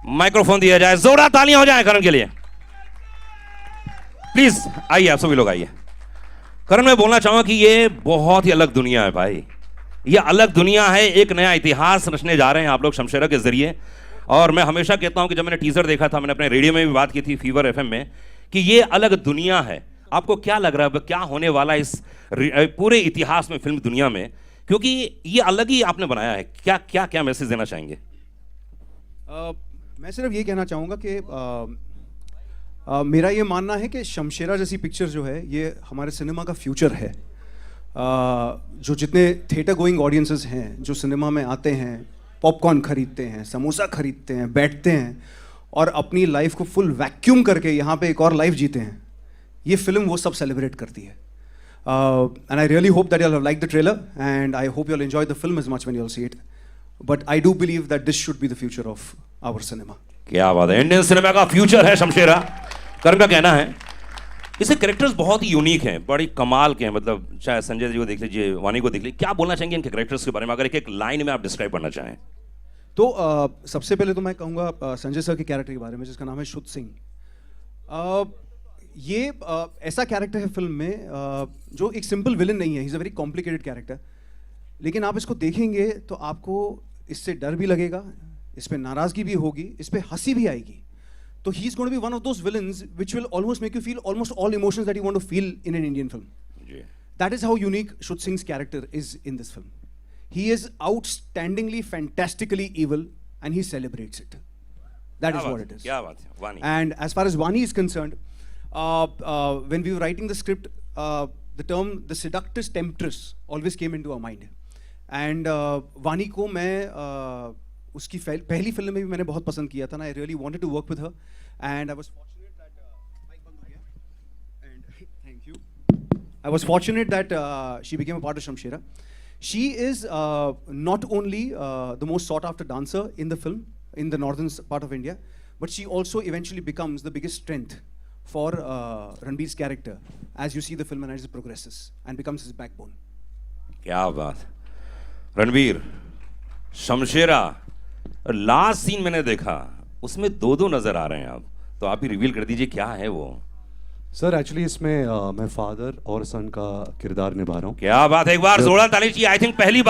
Microphone दिया जाए, जोरदार तालियां हो जाए करण के लिए। प्लीज आइए, आप सभी लोग आइए। करण, मैं बोलना चाहूंगा कि ये बहुत ही अलग दुनिया है भाई, ये अलग दुनिया है। एक नया इतिहास रचने जा रहे हैं आप लोग शमशेरा के जरिए। और मैं हमेशा कहता हूं कि जब मैंने टीजर देखा था, मैंने अपने रेडियो में भी बात की थी फीवर एफएम में, कि ये अलग दुनिया है। आपको क्या लग रहा है क्या होने वाला इस पूरे इतिहास में, फिल्म दुनिया में, क्योंकि ये अलग ही आपने बनाया है। क्या क्या क्या मैसेज देना चाहेंगे? मैं सिर्फ ये कहना चाहूँगा कि मेरा ये मानना है कि शमशेरा जैसी पिक्चर जो है ये हमारे सिनेमा का फ्यूचर है। जो जितने थिएटर गोइंग ऑडियंसेस हैं, जो सिनेमा में आते हैं, पॉपकॉर्न खरीदते हैं, समोसा खरीदते हैं, बैठते हैं और अपनी लाइफ को फुल वैक्यूम करके यहाँ पे एक और लाइफ जीते हैं, ये फिल्म वो सब सेलिब्रेट करती है। And I really hope that you have like the trailer and I hope you will enjoy the film as much when you will see it. But I do believe that this should be the future of our cinema. क्या बात है, Indian cinema का future है शमशेरा। करण का कहना है इसे characters बहुत ही यूनिक हैं, बड़ी कमाल के हैं। मतलब चाहे संजय जी को देख लीजिए, वानी को देख लीजिए, क्या बोलना चाहेंगे इनके कैरेक्टर्स के बारे में, अगर एक एक लाइन में आप डिस्क्राइब करना चाहें? तो सबसे पहले तो मैं कहूँगा संजय सर के कैरेक्टर के बारे में, जिसका नाम है शुद्ध सिंह। ये ऐसा कैरेक्टर है फिल्म में जो एक सिंपल विलन नहीं है, he is a very complicated character. लेकिन आप इसको देखेंगे तो आपको इससे डर भी लगेगा, इस पर नाराज़गी भी होगी, इस पर हंसी भी आएगी। तो he is going to be one of those villains which will almost make you feel almost all emotions that you want to feel in an Indian film. That is how unique Shuddh Singh's character is in this film. He is outstandingly, fantastically evil and he celebrates it. That is what it is. क्या बात है, वानी। And as far as Vani is concerned, when we were writing the script, the term the seductress temptress always came into our mind. And Vani को मैं उसकी पहली film में भी मैंने बहुत पसंद किया था ना। I really wanted to work with her and I was fortunate that mic बंद हो गया and thank you. I was fortunate that she became a part of Shamshera. She is not only the most sought after dancer in the film in the northern part of India, but she also eventually becomes the biggest strength for Ranbir's character as you see the film and as it progresses and becomes his backbone. क्या बात। Ranbir, Shamshera last scene मैंने देखा, उसमें दो दो नजर आ रहे हैं आप, तो आप ही रिवील कर दीजिए क्या है वो। सर एक्चुअली इसमें मैं फादर और सन का किरदार निभा रहा हूँ। क्या बात है, एक बार जोरदार ताली चाहिए। आई थिंक पहली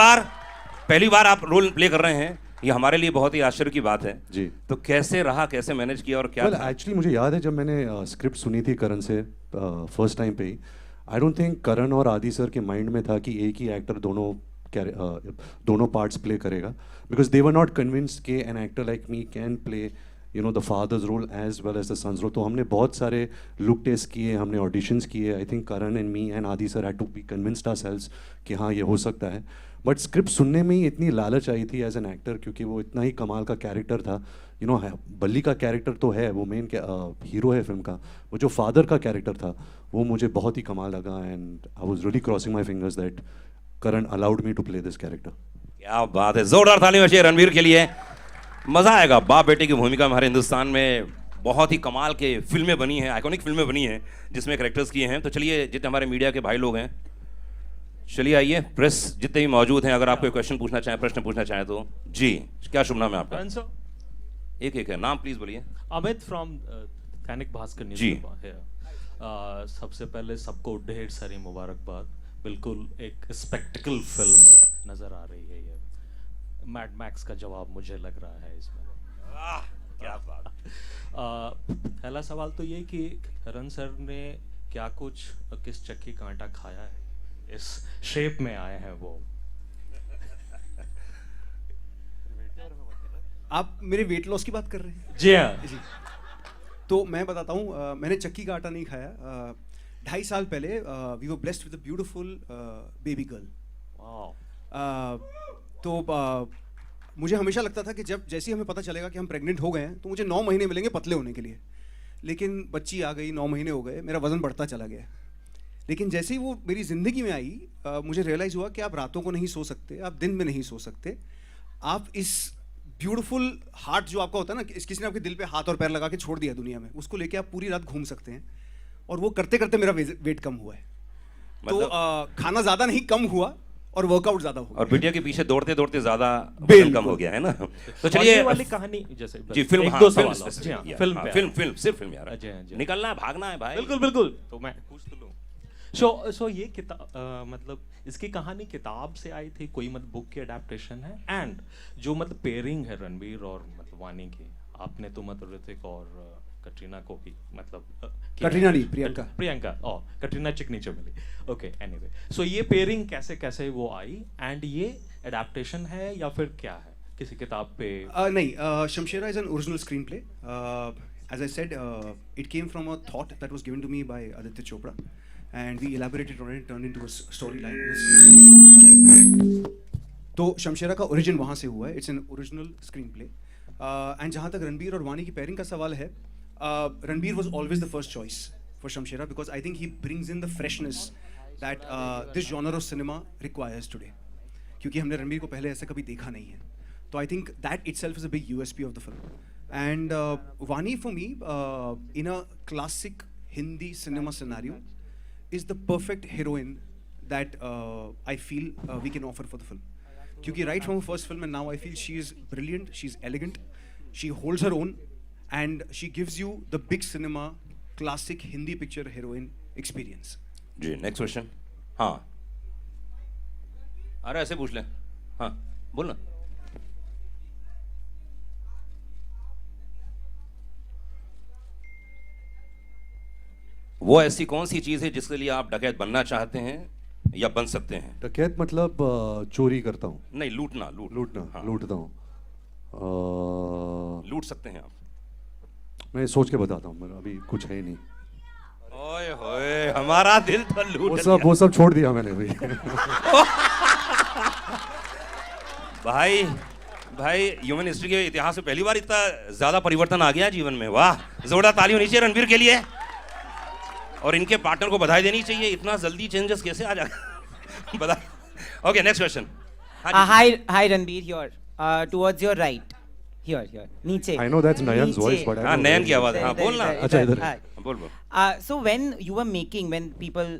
बार आप रोल प्ले कर रहे हैं, ये हमारे लिए बहुत ही आश्चर्य की बात है जी। तो कैसे रहा, कैसे मैनेज किया और क्या? एक्चुअली मुझे याद है जब मैंने स्क्रिप्ट सुनी थी करण से फर्स्ट टाइम पे ही, आई डोंट थिंक करण और आदि सर के माइंड में था कि एक ही एक्टर दोनों पार्ट्स प्ले करेगा, because they were not convinced कि an actor like me can play you know the father's role as well as the son's role. तो हमने बहुत सारे लुक टेस्ट किए, हमने ऑडिशंस किए। I think Karan and me and Adi sir had to be convinced ourselves कि हाँ ये हो सकता है। बट स्क्रिप्ट सुनने में ही इतनी लालच आई थी एज एन एक्टर, क्योंकि वो इतना ही कमाल का कैरेक्टर था। यू नो बल्ली का कैरेक्टर तो है, वो मेन हीरो है फिल्म का, वो जो फादर का कैरेक्टर था वो मुझे बहुत ही कमाल लगा and I was really crossing my fingers that Karan allowed me to play this character. क्या बात है, जोरदार ताली बजाइए रणबीर के लिए। मजा आएगा, बाप बेटे की भूमिका में हमारे हिंदुस्तान में बहुत ही कमाल के फिल्में बनी हैं, आइकॉनिक फिल्में बनी हैं जिसमें कैरेक्टर्स किए हैं। तो चलिए, जितने हमारे मीडिया के भाई लोग हैं, चलिए आइए, प्रेस जितने भी मौजूद हैं, अगर आप कोई क्वेश्चन पूछना चाहें, प्रश्न पूछना चाहें तो जी। क्या शुभ नाम है आपका? एक एक है नाम, प्लीज बोलिए। अमित फ्रॉम दैनिक भास्कर न्यूज़ जी। सबसे पहले सबको ढेर सारी मुबारकबाद। बिल्कुल एक स्पेक्टिकल फिल्म नजर आ रही है ये। मैड मैक्स का जवाब मुझे लग रहा है इसमें। क्या बात। पहला सवाल तो ये कि करण सर ने क्या कुछ किस चक्की का आटा खाया है, इस शेप में आए हैं वो। आप मेरे वेट लॉस की बात कर रहे हैं? जी हाँ जी। तो मैं बताता हूँ, मैंने चक्की का आटा नहीं खाया। 2.5 साल पहले we were blessed with a beautiful baby girl. तो मुझे हमेशा लगता था कि जैसे ही हमें पता चलेगा कि हम प्रेग्नेंट हो गए हैं तो मुझे 9 महीने मिलेंगे पतले होने के लिए। लेकिन बच्ची आ गई, 9 महीने हो गए, मेरा वज़न बढ़ता चला गया। लेकिन जैसे ही वो मेरी ज़िंदगी में आई, मुझे रियलाइज़ हुआ कि आप रातों को नहीं सो सकते, आप दिन में नहीं सो सकते। आप इस ब्यूटीफुल हार्ट जो आपका होता है ना, किसी ने आपके दिल पे हाथ और पैर लगा के छोड़ दिया दुनिया में, उसको लेके आप पूरी रात घूम सकते हैं। और वो करते करते मेरा वेट कम हुआ है। तो खाना ज़्यादा नहीं, कम हुआ और वर्कआउट ज्यादा हो और बिटिया के पीछे दौड़ते दौड़ते ज्यादा वजन बिल्कुल। कम हो गया है ना। तो और चलिए ये वाली कहानी जैसे जी फिल्म, एक हाँ, दो फिल्म सवाल specific, जी हाँ, yeah, फिल्म हाँ, पे फिल्म फिल्म सिर्फ फिल्म यार, जी हाँ, जी हाँ। निकलना है, भागना है भाई। बिल्कुल बिल्कुल, तो मैं पूछ तो लूँ। सो ये किताब मतलब इसकी कहानी किताब से आई थी, कोई मतलब बुक की अडेप्टेशन है? एंड जो मतलब पेयरिंग है रणबीर और मतलब वानी की, आपने तो मतलब ऋतिक और कटरीना को भी मतलब कटरीना नहीं, प्रियंका। प्रियंका ओ कटरीना चिकनी चमेली, ओके एनीवे। सो ये पेयरिंग कैसे कैसे वो आई, एंड ये अडेप्टेशन है या फिर क्या है किसी किताब पे? नहीं, Shamshera is an original screenplay. As I said, it came from a thought that was given to me by Aditya Chopra, and we elaborated on it, turned into a storyline. तो शमशेरा का ओरिजिन वहाँ से हुआ है. It's an original screenplay. And जहाँ तक रणबीर और वानी की पेयरिंग का सवाल है, Ranbir was always the first choice for Shamshera because I think he brings in the freshness that this genre of cinema requires today. क्योंकि हमने रणबीर को पहले ऐसा कभी देखा नहीं है. तो I think that itself is a big USP of the film. And Vani for me, in a classic Hindi cinema scenario, is the perfect heroine that I feel we can offer for the film. क्योंकि right from her first film and now I feel she is brilliant, she's elegant, she holds her own. And she gives you the big cinema, classic Hindi picture heroine experience. Ji next question. हाँ, अरे ऐसे पूछ ले, हाँ बोलना। वो ऐसी कौन सी चीज है जिसके लिए आप डकैत बनना चाहते हैं या बन सकते हैं? डकैत मतलब चोरी करता हूँ। नहीं, लूटना, लूटना, हाँ, लूटता हूँ। लूट सकते हैं आप। मैं सोच के बताता हूँ, मेरा अभी कुछ है ही नहीं। ओए होए, हमारा दिल तो लूट वो सब छोड़ दिया मैंने अभी। भाई भाई ह्यूमन हिस्ट्री के इतिहास में पहली बार इतना ज्यादा परिवर्तन आ गया जीवन में। वाह, जोरदार ताली होनी चाहिए रणबीर के लिए, और इनके पार्टनर को बधाई देनी चाहिए। इतना जल्दी चेंजेस कैसे आ जाएगा? बधाई। Okay next question. Hi Ranbir, here. Towards your right. Here. नीचे. I know that's Nayan's नीचे. voice, but I हाँ, don't नयन know. की आवाज है। हाँ, बोलना। अच्छा, इधर है। बोल। So when you were making, when people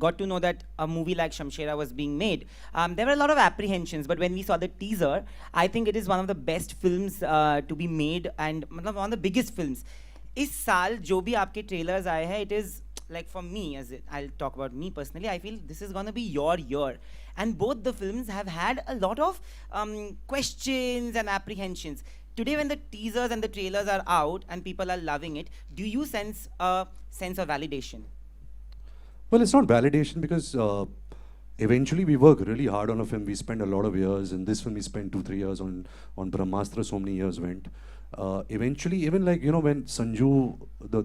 got to know that a movie like Shamshera was being made, there were a lot of apprehensions. But when we saw the teaser, I think it is one of the best films to be made, and मतलब one of the biggest films. इस साल जो भी आपके trailers आए हैं, it is like for me, I'll talk about me personally, I feel this is gonna be your year. And both the films have had a lot of questions and apprehensions. Today, when the teasers and the trailers are out and people are loving it, do you sense a sense of validation? Well, it's not validation because eventually we work really hard on a film. We spend a lot of years. In this film, we spent 2-3 years on Brahmastra. So many years went. Eventually, even like when Sanju,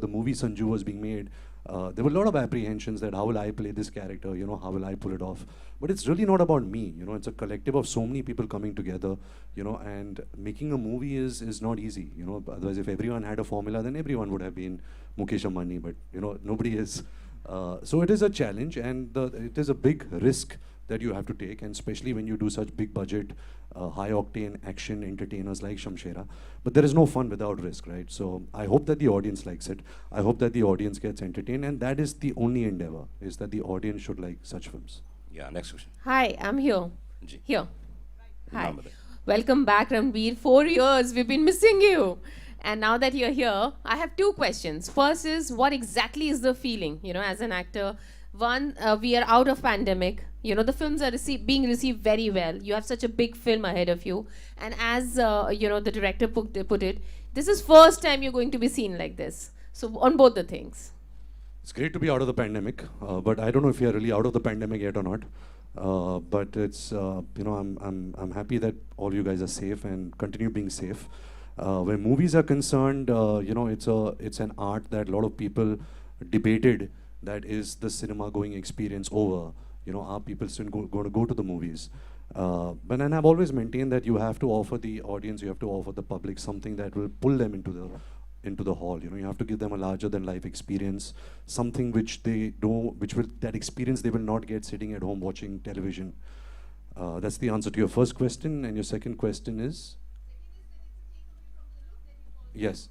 the movie Sanju was being made, there were a lot of apprehensions that how will I play this character? How will I pull it off? But it's really not about me. It's a collective of so many people coming together. And making a movie is not easy. Otherwise, if everyone had a formula, then everyone would have been Mukesh Ambani. But nobody is. So it is a challenge, and it is a big risk that you have to take, and especially when you do such big budget, high octane action entertainers like Shamshera. But there is no fun without risk, right? So I hope that the audience likes it. I hope that the audience gets entertained, and that is the only endeavor, is that the audience should like such films. Yeah, next question. Hi, I'm here. Ji. Here. Hi. नाम बताइए। Welcome back, Ranbir. 4 years, we've been missing you. And now that you're here, I have 2 questions. First is, what exactly is the feeling, as an actor? One, we are out of pandemic. The films are being received very well. You have such a big film ahead of you. And as, the director put it, this is first time you're going to be seen like this. So on both the things. It's great to be out of the pandemic, but I don't know if we are really out of the pandemic yet or not. But it's, I'm happy that all you guys are safe and continue being safe. When movies are concerned, it's an art that a lot of people debated, that is the cinema going experience over. Are people still going to go to the movies? But and I've always maintained that you have to offer the audience, you have to offer the public something that will pull them into the hall. You have to give them a larger than life experience, something which that experience they will not get sitting at home watching television. That's the answer to your first question. And your second question is? Yes.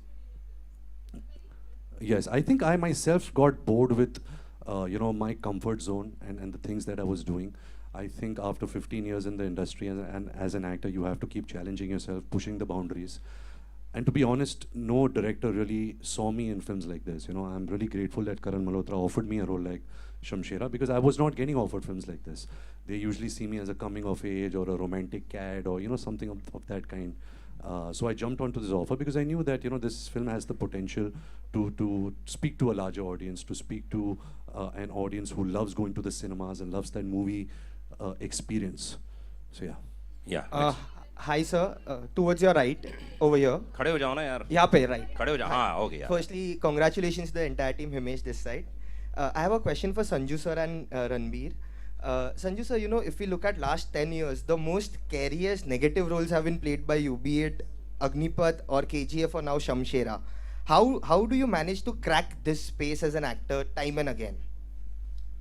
Yes, I think I myself got bored with, my comfort zone and the things that I was doing. I think after 15 years in the industry and as an actor, you have to keep challenging yourself, pushing the boundaries. And to be honest, no director really saw me in films like this. You know, I'm really grateful that Karan Malhotra offered me a role like Shamshera, because I was not getting offered films like this. They usually see me as a coming of age or a romantic cad or, you know, something of that kind. So I jumped onto this offer because I knew that, you know, this film has the potential to speak to a larger audience, to speak to an audience who loves going to the cinemas and loves that movie experience. So yeah. Yeah. Hi sir, towards your right, over here. खड़े हो जाओ ना यार. यहाँ पे right. खड़े हो जाओ. हाँ, okay यार. Firstly, congratulations to the entire team, Himesh this side. I have a question for Sanju sir and Ranbir. Sanju sir, you know, if we look at last 10 years, the most scariest negative roles have been played by you, be it Agnipath or KGF or now Shamshera. How do you manage to crack this space as an actor time and again?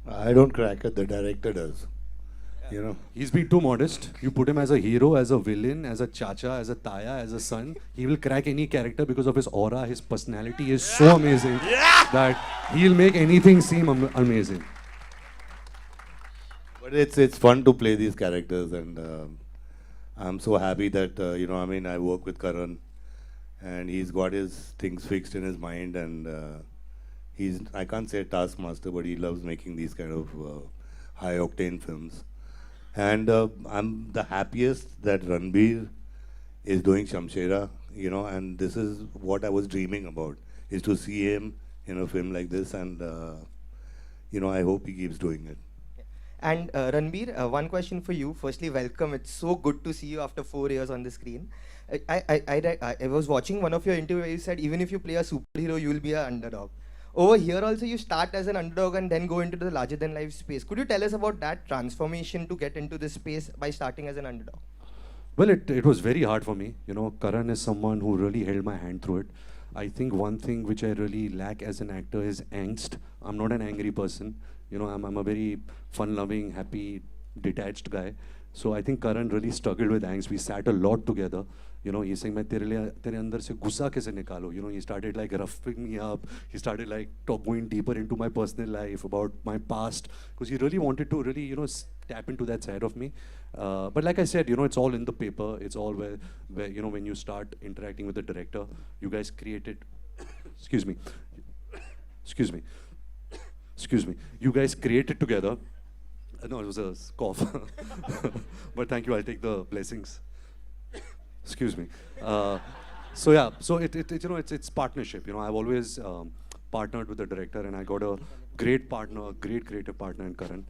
I don't crack it, the director does. You know, He's been too modest. You put him as a hero, as a villain, as a chacha, as a taya, as a son. He will crack any character because of his aura. His personality is so amazing that he'll make anything seem amazing. but it's fun to play these characters, and I'm so happy that you know, I mean, I work with Karan, and he's got his things fixed in his mind, and he's, I can't say a taskmaster, but he loves making these kind of high octane films. And I'm the happiest that Ranbir is doing Shamshera, you know, and this is what I was dreaming about, is to see him in a film like this, and you know, I hope he keeps doing it. And Ranbir, one question for you. Firstly, welcome. It's so good to see you after 4 years on the screen. I was watching one of your interviews where you said even if you play a superhero, you will be an underdog. Over here also, you start as an underdog and then go into the larger-than-life space. Could you tell us about that transformation to get into this space by starting as an underdog? Well, it was very hard for me. You know, Karan is someone who really held my hand through it. I think one thing which I really lack as an actor is angst. I'm not an angry person. You know, I'm a very fun-loving, happy, detached guy. So I think Karan really struggled with angst. We sat a lot together. You know, he's saying, "मैं तेरे अंदर से गुस्सा कैसे निकालो?" You know, he started like roughing me up. He started like going deeper into my personal life, about my past, because he really wanted to really, you know, tap into that side of me. But like I said, you know, it's all in the paper. It's all where you know, when you start interacting with the director, you guys created. Excuse me. Excuse me. Excuse me. You guys created together. No, it was a cough. But thank you. I'll take the blessings. Excuse me. So yeah, so it you know, it's partnership. You know, I've always partnered with the director, and I got a great partner, a great creative partner in Karan.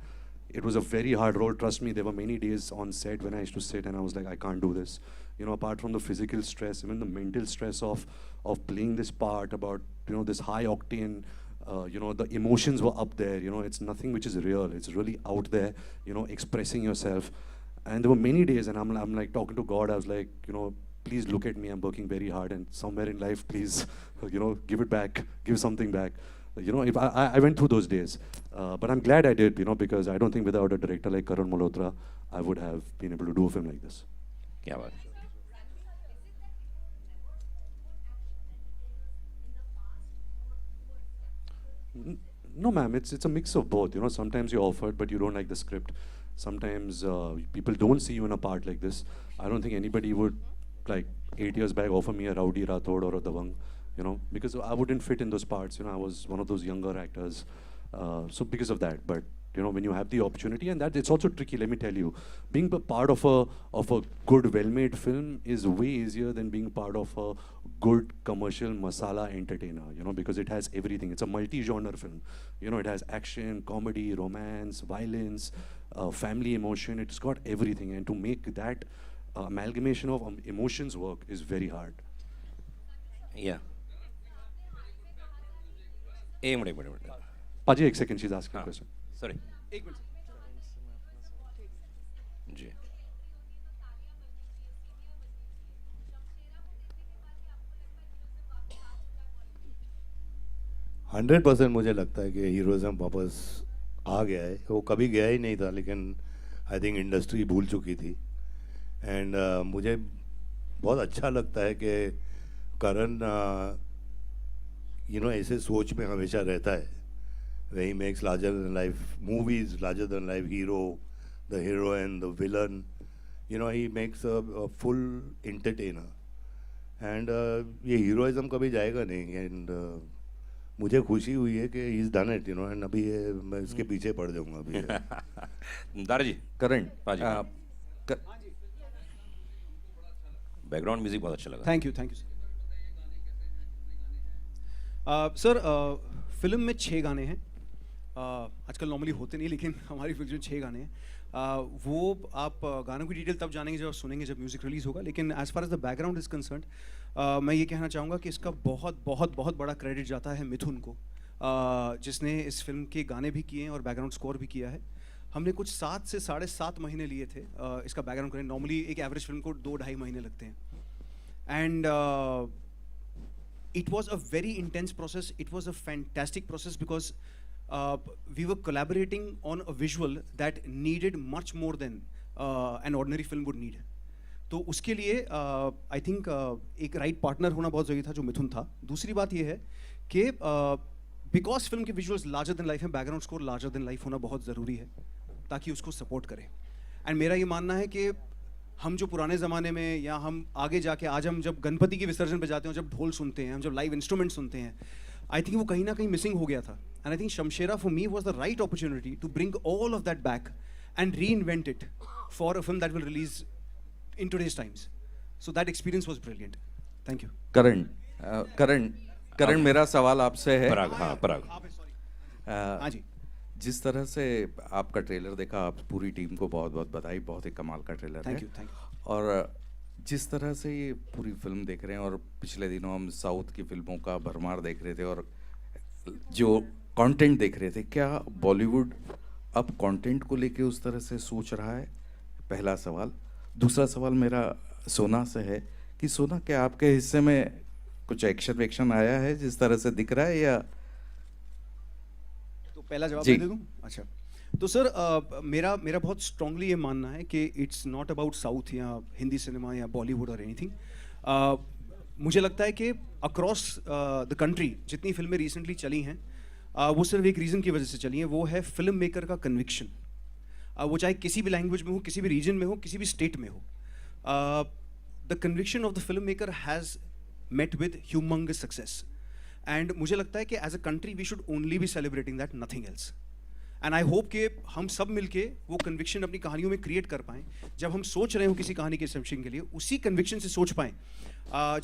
It was a very hard role. Trust me, there were many days on set when I used to sit and I was like, I can't do this. You know, apart from the physical stress, even the mental stress of playing this part, about, you know, this high octane. You know, the emotions were up there. You know, it's nothing which is real. It's really out there. You know, expressing yourself. And there were many days, and I'm like talking to God. I was like, you know, please look at me. I'm working very hard, and somewhere in life, please, you know, give it back, give something back. You know, if I went through those days, but I'm glad I did. You know, because I don't think without a director like Karan Malhotra, I would have been able to do a film like this. क्या बात. No, ma'am, it's a mix of both. You know, sometimes you're offered, but you don't like the script. Sometimes people don't see you in a part like this. I don't think anybody would, like 8 years back, offer me a Rowdy Rathod or a Dabang, you know, because I wouldn't fit in those parts. You know, I was one of those younger actors. So because of that, but you know, when you have the opportunity, and that it's also tricky, let me tell you, being a part of a good, well-made film is way easier than being part of a good commercial masala entertainer, you know, because it has everything. It's a multi-genre film. You know, it has action, comedy, romance, violence, family emotion. It's got everything, and to make that amalgamation of emotions work is very hard. Yeah. एक minute. Paji, एक second, she's asking a question. Sorry. जी. 100% मुझे लगता है कि heroism वापस आ गया है. वो कभी गया ही नहीं था, लेकिन आई थिंक इंडस्ट्री भूल चुकी थी. एंड मुझे बहुत अच्छा लगता है कि करण यू नो ऐसे सोच में हमेशा रहता है. Where he makes larger than life movies, larger than life hero, the hero and the villain. You know, he makes a full entertainer. And ये heroism कभी जाएगा नहीं. And मुझे खुशी हुई है कि he's done it, you know. And अभी मैं इसके पीछे पड़ जाऊँगा अभी. दारा जी, करण बैकग्राउंड म्यूजिक बहुत अच्छा लगा. Thank you sir. फिल्म में 6 गाने हैं. आजकल नॉर्मली होते नहीं, लेकिन हमारी फिल्म में 6 गाने हैं. वो आप गानों की डिटेल तब जानेंगे जब आप सुनेंगे, जब म्यूजिक रिलीज होगा. लेकिन as far as the background is concerned, मैं ये कहना चाहूँगा कि इसका बहुत बहुत बहुत बड़ा क्रेडिट जाता है मिथुन को, जिसने इस फिल्म के गाने भी किए हैं और बैकग्राउंड स्कोर भी किया है. हमने कुछ 7 से 7.5 महीने लिए थे इसका बैकग्राउंड करने. नॉर्मली एक एवरेज फिल्म को 2-2.5 महीने लगते हैं. And it was a very intense process. It was a fantastic process because we were collaborating on a visual that needed much more than an ordinary film would need. तो उसके लिए I think एक right partner होना बहुत ज़रूरी था, जो मिथुन था. दूसरी बात ये है कि बिकॉज फिल्म के विजुअल्स लार्जर देन लाइफ है, background score larger than life होना बहुत ज़रूरी है ताकि उसको सपोर्ट करे. एंड मेरा ये मानना है कि हम जो पुराने ज़माने में, या हम आगे जाके आज हम जब गणपति के विसर्जन पे जाते हैं, जब ढोल सुनते हैं, हम जब लाइव इंस्ट्रूमेंट सुनते हैं, आई थिंक वो कहीं ना कहीं मिसिंग हो गया था. And I think Shamshera for me was the right opportunity to bring all of that back and reinvent it for a film that will release in today's times. So that experience was brilliant. Thank you. Karan मेरा सवाल आपसे है. पराग. हाँ जी. जिस तरह से आपका trailer देखा, आप पूरी टीम को बहुत बहुत बधाई. बहुत ही कमाल का ट्रेलर है. Thank you. और जिस तरह से ये पूरी फिल्म देख रहे हैं, और पिछले दिनों हम साउथ की फिल्मों का भरमार देख रहे थे और जो कंटेंट देख रहे थे, क्या बॉलीवुड अब कंटेंट को लेके उस तरह से सोच रहा है? पहला सवाल. दूसरा सवाल मेरा सोना से है कि सोना, क्या आपके हिस्से में कुछ एक्शन आया है जिस तरह से दिख रहा है, या पहला जवाब मैं दे दूं? अच्छा, तो सर मेरा बहुत स्ट्रांगली ये मानना है कि इट्स नॉट अबाउट साउथ या हिंदी सिनेमा या बॉलीवुड और एनीथिंग. मुझे लगता है कि अक्रॉस द कंट्री जितनी फिल्में रिसेंटली चली हैं, वो सिर्फ एक रीज़न की वजह से चली हैं, वो है फिल्म मेकर का कन्विक्शन. वो चाहे किसी भी लैंग्वेज में हो, किसी भी रीजन में हो, किसी भी स्टेट में हो. The conviction of the film maker has met with humongous success. And मुझे लगता है कि as a country we should only be celebrating that, nothing else. And I hope कि हम सब मिलके वो conviction अपनी कहानियों में create कर पाएँ. जब हम सोच रहे हो किसी कहानी के submission के लिए, उसी conviction से सोच पाएँ,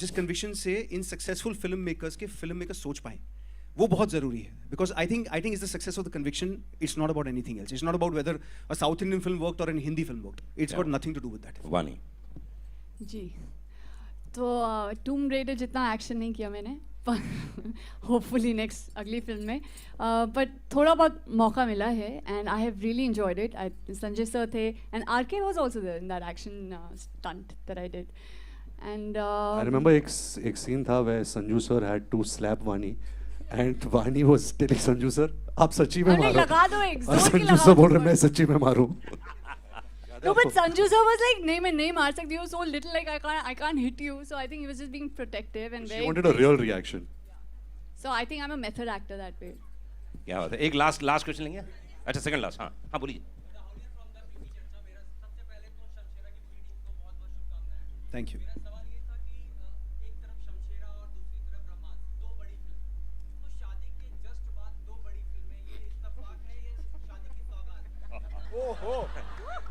जिस conviction से इन successful filmmakers के filmmakers सोच पाएँ. वो बहुत ज़रूरी है. Because I think it's the success of the conviction. It's not about anything else. It's not about whether a South Indian film worked or a Hindi film worked. It's got nothing to do with that. वानी जी, तो टूम raider जितना action नहीं किया मैंने, पर hopefully next अगली film में, but थोड़ा बहुत मौका मिला है and I have really enjoyed it. Sanjay sir थे and RK was also there in that action stunt that I did. And I remember एक सीन था वे Sanju sir had to slap Vaani and Vaani was telling Sanju sir, आप सच्ची में मारो. लगा दो एक जोर की लगा. संजू सर बोल रहे मैं सच्ची में मारूं. No, but Sanju sir was like, नहीं मैं नहीं मार सकती हूँ, so little like I can't hit you, so I think he was just being protective and very. She wanted a real reaction. So I think I'm a method actor that way. क्या बात है. एक last question लेंगे. अच्छा, second last. हाँ बोलिए. Thank you.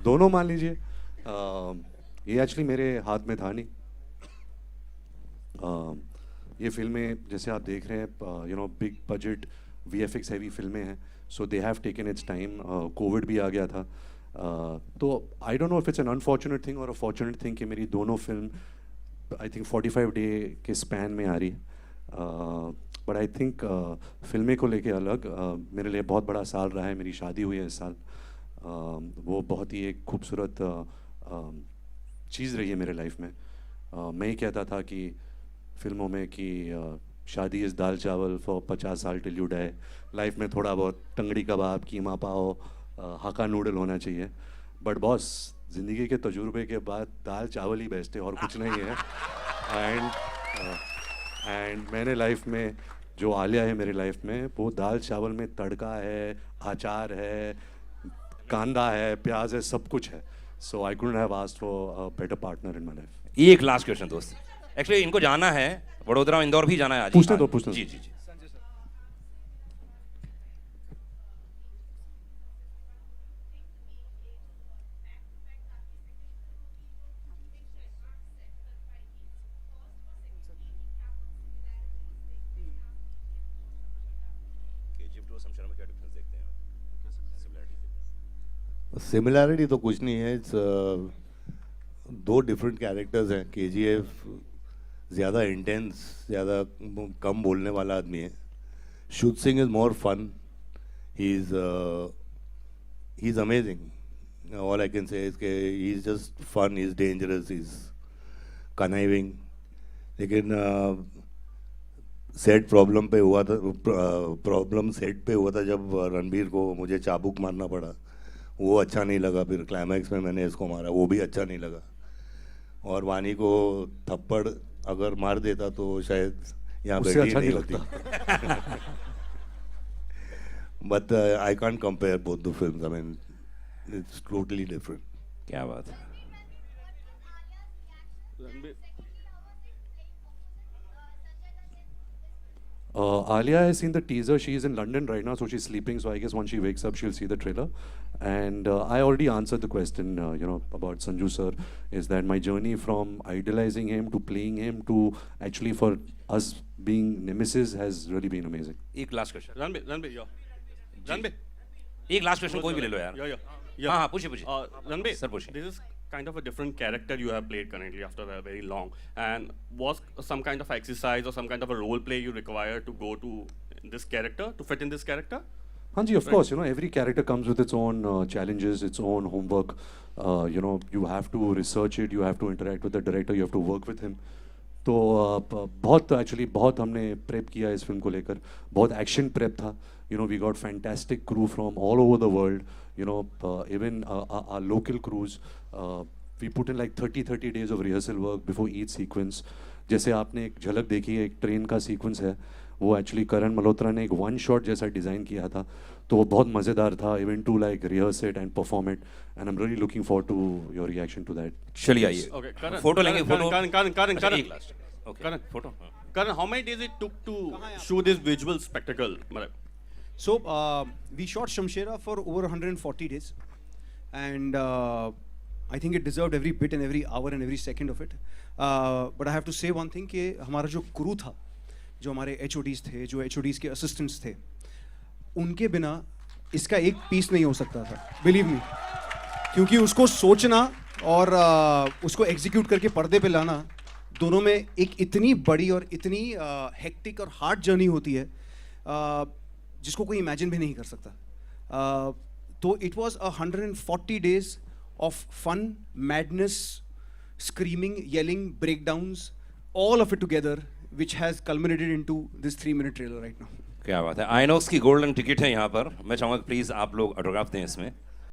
दोनों मान लीजिए. ये एक्चुअली मेरे हाथ में था नहीं. ये फिल्में जैसे आप देख रहे हैं, you know, big budget VFX heavy फिल्में हैं, so they have taken its time. Covid भी आ गया था, तो I don't know if it's an unfortunate thing और अ फॉर्चुनेट थिंग कि मेरी दोनों फिल्म आई थिंक 45 डे के स्पैन में आ रही है. बट आई थिंक फिल्में को लेके अलग मेरे लिए बहुत बड़ा साल रहा है. मेरी शादी हुई है इस साल. वो बहुत ही एक खूबसूरत चीज़ रही है मेरे लाइफ में. मैं ही कहता था कि फिल्मों में कि शादी इज़ दाल चावल फॉर 50 साल टिल यू डाई. लाइफ में थोड़ा बहुत टंगड़ी कबाब, कीमा पाव, हाका नूडल होना चाहिए. बट बॉस, ज़िंदगी के तजुर्बे के बाद दाल चावल ही बेस्ट है और कुछ नहीं है. एंड मैंने लाइफ में जो आलिया है मेरी लाइफ में, वो दाल चावल में तड़का है, अचार है, कांदा है, प्याज है, सब कुछ है. So I couldn't have asked for a better partner in my life. एक लास्ट क्वेश्चन दोस्त. एक्चुअली इनको जाना है वडोदरा, इंदौर भी जाना है आज. पूछने दो. जी जी जी. सिमिलैरिटी तो कुछ नहीं है. इट्स दो डिफरेंट कैरेक्टर्स हैं. केजीएफ ज़्यादा इंटेंस, ज़्यादा कम बोलने वाला आदमी है. Shuddh Singh is more fun. He is amazing. All I can say is के he is just fun, he is dangerous, he is conniving. लेकिन सेट प्रॉब्लम पे हुआ था, प्रॉब्लम सेट पे हुआ था जब रणबीर को मुझे चाबुक मारना पड़ा. वो अच्छा नहीं लगा. फिर क्लाइमैक्स में मैंने इसको मारा, वो भी अच्छा नहीं लगा. और वानी को थप्पड़ अगर मार देता तो शायद यहाँ पे अच्छा नहीं होती. But I can't compare both the films. I mean it's totally different. क्या बात है. Alia has seen the teaser. She is in London right now, so she's sleeping. So I guess once she wakes up, she'll see the trailer. And I already answered the question, about Sanju sir. Is that my journey from idolizing him to playing him to actually for us being nemesis has really been amazing. एक last question. Ranbir, एक last question कोई भी ले लो यार. yeah. हाँ पूछिए. Ranbir, sir पूछिए. this is kind of a different character you have played currently after a very long. And was some kind of exercise or some kind of a role play you require to go to this character, to fit in this character? Hanji, of course, every character comes with its own challenges, its own homework. You have to research it, you have to interact with the director, you have to work with him. तो बहुत हमने prep किया इस film को लेकर. बहुत action prep था. We got fantastic crew from all over the world. Even our local crews. We put in like 30 days of rehearsal work before each sequence. जैसे आपने एक झलक देखी है, एक ट्रेन का सीक्वेंस है, वो एक्चुअली करण मल्होत्रा ने एक वन शॉट जैसा डिज़ाइन किया था. तो वो बहुत मज़ेदार था. Even to like rehearse it and perform it. And I am really looking forward to your reaction to that. चलिए आइए. Okay, फोटो लेंगे. फोटो. Karan. एक last. Okay. Karan. Photo. Karan, how many days it took to shoot this visual spectacle? So we shot Shamshera for over 140 days, and I think it deserved every bit and every hour and every second of it. But I have to say one thing कि हमारा जो crew था, जो हमारे HODs थे, जो HODs के assistants थे, उनके बिना इसका एक पीस नहीं हो सकता था. Believe me, क्योंकि उसको सोचना और उसको execute करके पर्दे पे लाना, दोनों में एक इतनी बड़ी और इतनी hectic और hard journey होती है, जिसको कोई इमेजिन भी नहीं कर सकता. तो it was 140 days of fun, madness, screaming, yelling, breakdowns, all of it together, which has culminated into this 3-minute trailer right now. क्या बात है. आइनॉक्स की गोल्डन टिकट है यहाँ पर. मैं चाहूँगा प्लीज़ आप लोग ऑटोग्राफ दें इसमें.